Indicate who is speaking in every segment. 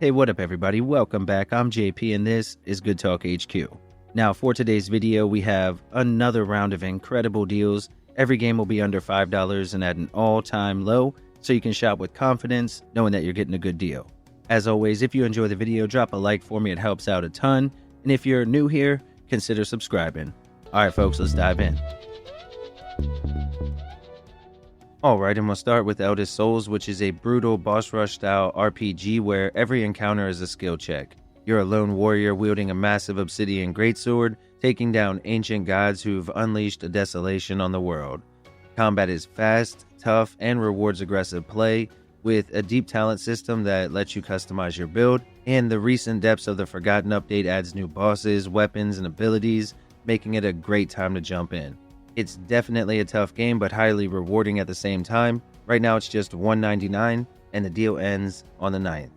Speaker 1: Hey, what up everybody? Welcome back. I'm JP and this is Good Talk HQ. Now for today's video, we have another round of incredible deals. Every game will be under $5 and at an all-time low, so you can shop with confidence knowing that you're getting a good deal. As always, if you enjoy the video, drop a like for me. It helps out a ton. And if you're new here, consider subscribing. Alright folks, let's dive in. Alright, and we'll start with Eldest Souls, which is a brutal boss rush style RPG where every encounter is a skill check. You're a lone warrior wielding a massive obsidian greatsword, taking down ancient gods who've unleashed a desolation on the world. Combat is fast, tough, and rewards aggressive play, with a deep talent system that lets you customize your build, and the recent Depths of the Forgotten update adds new bosses, weapons, and abilities, making it a great time to jump in. It's definitely a tough game, but highly rewarding at the same time. Right now it's just $1.99, and the deal ends on the 9th.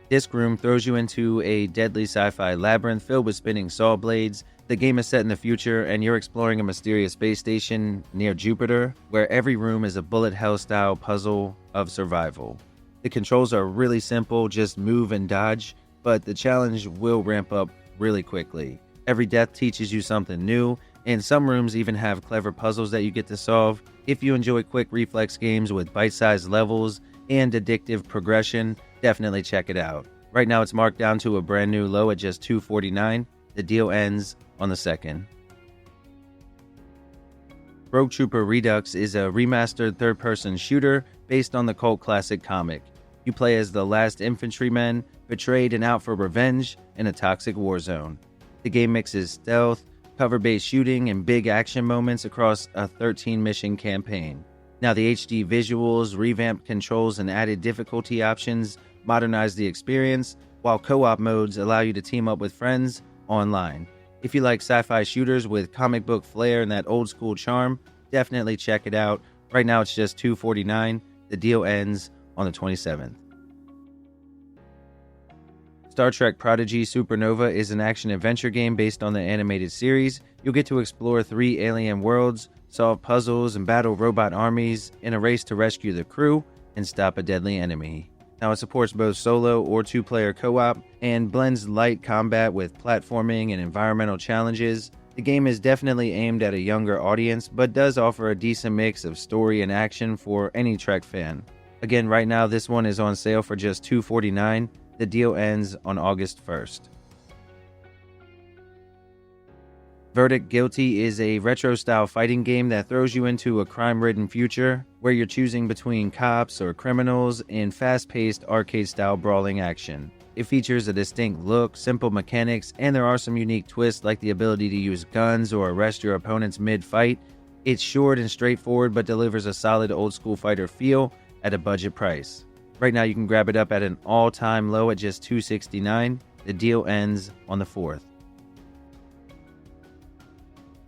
Speaker 1: Disc Room throws you into a deadly sci-fi labyrinth filled with spinning saw blades. The game is set in the future, and you're exploring a mysterious space station near Jupiter, where every room is a bullet hell style puzzle of survival. The controls are really simple, just move and dodge, but the challenge will ramp up really quickly. Every death teaches you something new, and some rooms even have clever puzzles that you get to solve. If you enjoy quick reflex games with bite-sized levels and addictive progression, definitely check it out. Right now it's marked down to a brand new low at just $2.49. The deal ends on the 2nd. Rogue Trooper Redux is a remastered third-person shooter based on the cult classic comic. You play as the last infantryman, betrayed and out for revenge in a toxic war zone. The game mixes stealth, cover-based shooting, and big action moments across a 13-mission campaign. Now the HD visuals, revamped controls, and added difficulty options modernize the experience, while co-op modes allow you to team up with friends online. If you like sci-fi shooters with comic book flair and that old-school charm, definitely check it out. Right now it's just $2.49. The deal ends on the 27th. Star Trek Prodigy Supernova is an action-adventure game based on the animated series. You'll get to explore 3 alien worlds, solve puzzles, and battle robot armies in a race to rescue the crew and stop a deadly enemy. Now it supports both solo or 2-player co-op and blends light combat with platforming and environmental challenges. The game is definitely aimed at a younger audience, but does offer a decent mix of story and action for any Trek fan. Again, right now this one is on sale for just $2.49. The deal ends on August 1st. Verdict Guilty is a retro-style fighting game that throws you into a crime-ridden future where you're choosing between cops or criminals in fast-paced arcade-style brawling action. It features a distinct look, simple mechanics, and there are some unique twists like the ability to use guns or arrest your opponents mid-fight. It's short and straightforward but delivers a solid old-school fighter feel at a budget price. Right now you can grab it up at an all-time low at just $2.69. The deal ends on the 4th.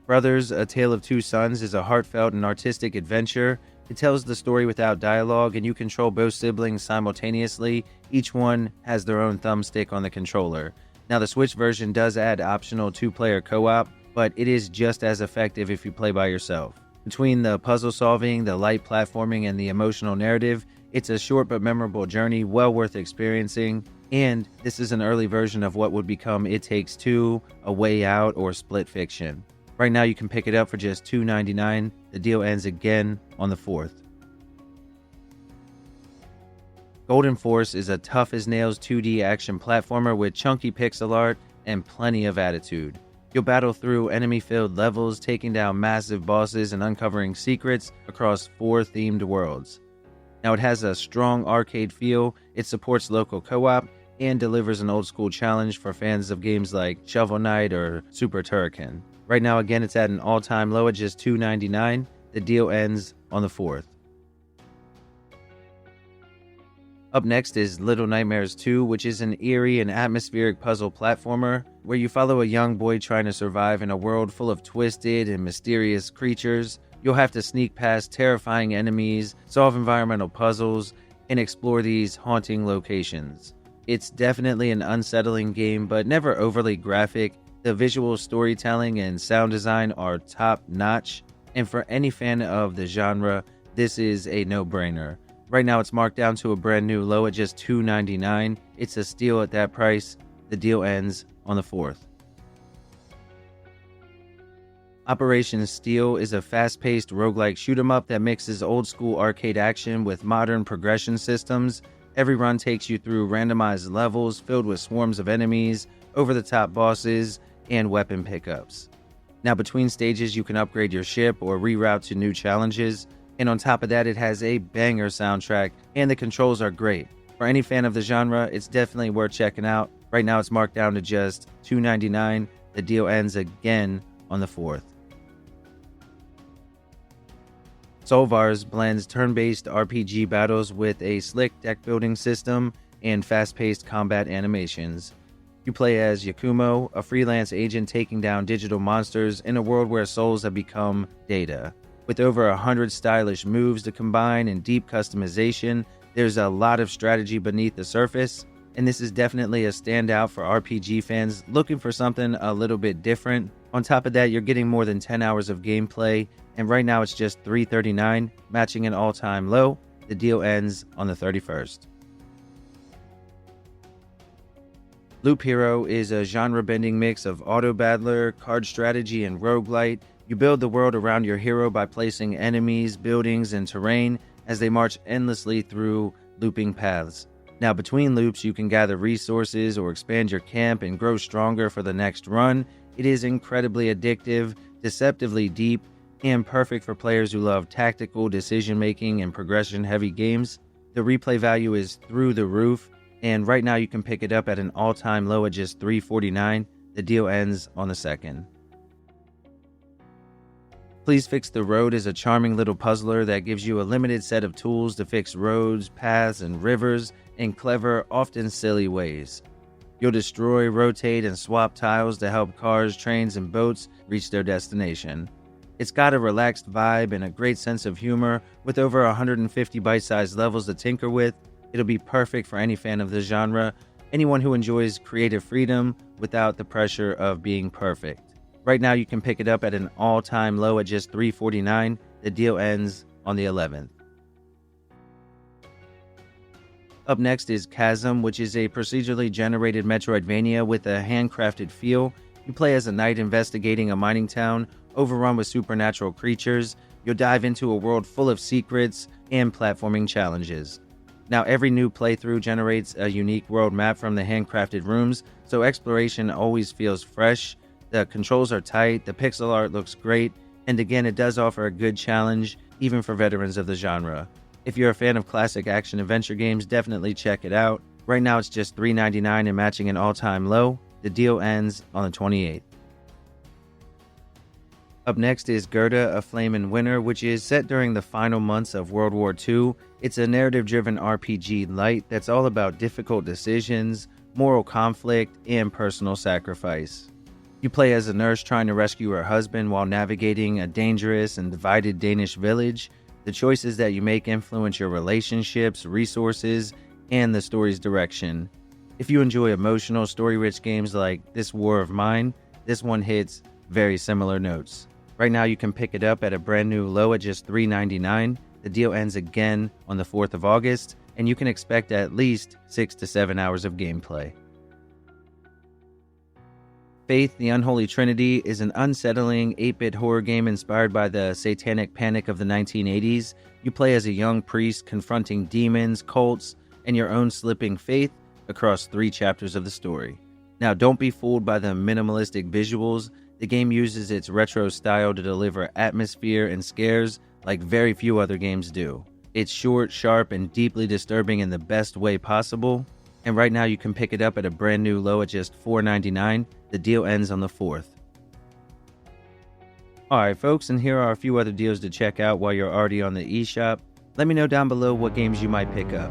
Speaker 1: Brothers, A Tale of Two Sons is a heartfelt and artistic adventure. It tells the story without dialogue, and you control both siblings simultaneously. Each one has their own thumbstick on the controller. Now the Switch version does add optional 2-player co-op, but it is just as effective if you play by yourself. Between the puzzle solving, the light platforming, and the emotional narrative, it's a short but memorable journey, well worth experiencing, and this is an early version of what would become It Takes Two, A Way Out, or Split Fiction. Right now you can pick it up for just $2.99. The deal ends again on the 4th. Golden Force is a tough-as-nails 2D action platformer with chunky pixel art and plenty of attitude. You'll battle through enemy-filled levels, taking down massive bosses and uncovering secrets across 4 themed worlds. Now it has a strong arcade feel, it supports local co-op, and delivers an old-school challenge for fans of games like Shovel Knight or Super Turrican. Right now again it's at an all-time low at just $2.99. The deal ends on the 4th. Up next is Little Nightmares 2, which is an eerie and atmospheric puzzle platformer where you follow a young boy trying to survive in a world full of twisted and mysterious creatures. You'll have to sneak past terrifying enemies, solve environmental puzzles, and explore these haunting locations. It's definitely an unsettling game, but never overly graphic. The visual storytelling and sound design are top-notch, and for any fan of the genre, this is a no-brainer. Right now it's marked down to a brand new low at just $2.99. It's a steal at that price. The deal ends on the 4th. Operation S.T.E.E.L is a fast-paced roguelike shoot-'em-up that mixes old-school arcade action with modern progression systems. Every run takes you through randomized levels filled with swarms of enemies, over-the-top bosses, and weapon pickups. Now, between stages, you can upgrade your ship or reroute to new challenges, and on top of that, it has a banger soundtrack, and the controls are great. For any fan of the genre, it's definitely worth checking out. Right now, it's marked down to just $2.99. The deal ends again on the 4th. SOULVARS blends turn-based RPG battles with a slick deck-building system and fast-paced combat animations. You play as Yakumo, a freelance agent taking down digital monsters in a world where souls have become data. With over 100 stylish moves to combine and deep customization, there's a lot of strategy beneath the surface, and this is definitely a standout for RPG fans looking for something a little bit different. On top of that, you're getting more than 10 hours of gameplay, and right now it's just $3.39, matching an all-time low. The deal ends on the 31st. Loop Hero is a genre-bending mix of auto-battler, card strategy, and roguelite. You build the world around your hero by placing enemies, buildings, and terrain as they march endlessly through looping paths. Now, between loops, you can gather resources or expand your camp and grow stronger for the next run. It is incredibly addictive, deceptively deep, and perfect for players who love tactical decision-making and progression-heavy games. The replay value is through the roof, and right now you can pick it up at an all-time low at just $3.49. The deal ends on the 2nd. Please Fix the Road is a charming little puzzler that gives you a limited set of tools to fix roads, paths, and rivers in clever, often silly ways. You'll destroy, rotate, and swap tiles to help cars, trains, and boats reach their destination. It's got a relaxed vibe and a great sense of humor. With over 150 bite-sized levels to tinker with, it'll be perfect for any fan of the genre, anyone who enjoys creative freedom without the pressure of being perfect. Right now, you can pick it up at an all-time low at just $3.49. The deal ends on the 11th. Up next is CHASM, which is a procedurally generated Metroidvania with a handcrafted feel. You play as a knight investigating a mining town overrun with supernatural creatures. You'll dive into a world full of secrets and platforming challenges. Now, every new playthrough generates a unique world map from the handcrafted rooms, so exploration always feels fresh. The controls are tight, the pixel art looks great, and again, it does offer a good challenge, even for veterans of the genre. If you're a fan of classic action-adventure games, definitely check it out. Right now, it's just $3.99 and matching an all-time low. The deal ends on the 28th. Up next is Gerda, a Flame and Winter, which is set during the final months of World War II. It's a narrative-driven RPG-Lite that's all about difficult decisions, moral conflict, and personal sacrifice. You play as a nurse trying to rescue her husband while navigating a dangerous and divided Danish village. The choices that you make influence your relationships, resources, and the story's direction. If you enjoy emotional, story-rich games like This War of Mine, this one hits very similar notes. Right now, you can pick it up at a brand new low at just $3.99. The deal ends again on the 4th of August, and you can expect at least 6 to 7 hours of gameplay. Faith, the Unholy Trinity is an unsettling 8-bit horror game inspired by the satanic panic of the 1980s. You play as a young priest confronting demons, cults, and your own slipping faith across 3 chapters of the story. Now, don't be fooled by the minimalistic visuals. The game uses its retro style to deliver atmosphere and scares like very few other games do. It's short, sharp, and deeply disturbing in the best way possible. And right now you can pick it up at a brand new low at just $4.99. The deal ends on the 4th. Alright folks, and here are a few other deals to check out while you're already on the eShop. Let me know down below what games you might pick up.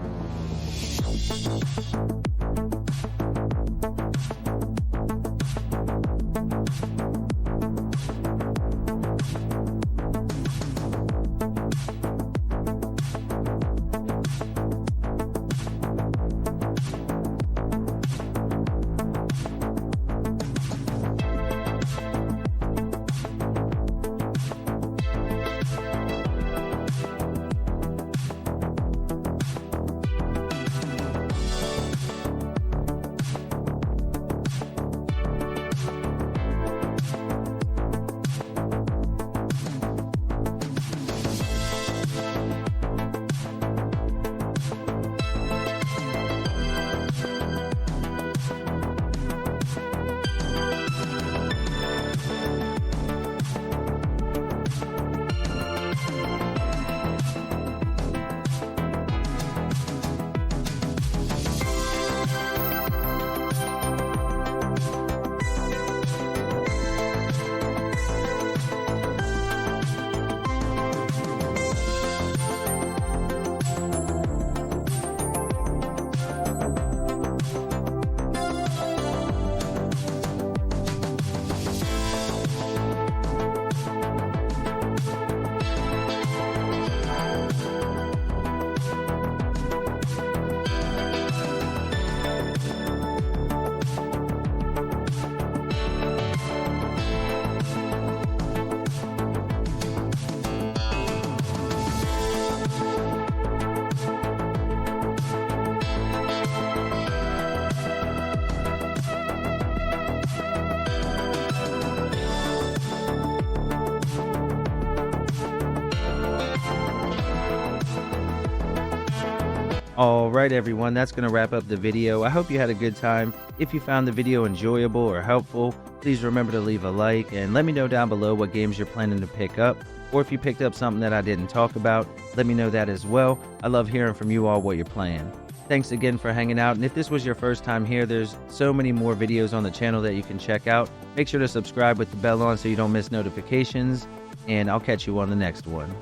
Speaker 1: Alright everyone, that's going to wrap up the video. I hope you had a good time. If you found the video enjoyable or helpful, please remember to leave a like and let me know down below what games you're planning to pick up. Or if you picked up something that I didn't talk about, let me know that as well. I love hearing from you all what you're playing. Thanks again for hanging out, and if this was your first time here, there's so many more videos on the channel that you can check out. Make sure to subscribe with the bell on so you don't miss notifications, and I'll catch you on the next one.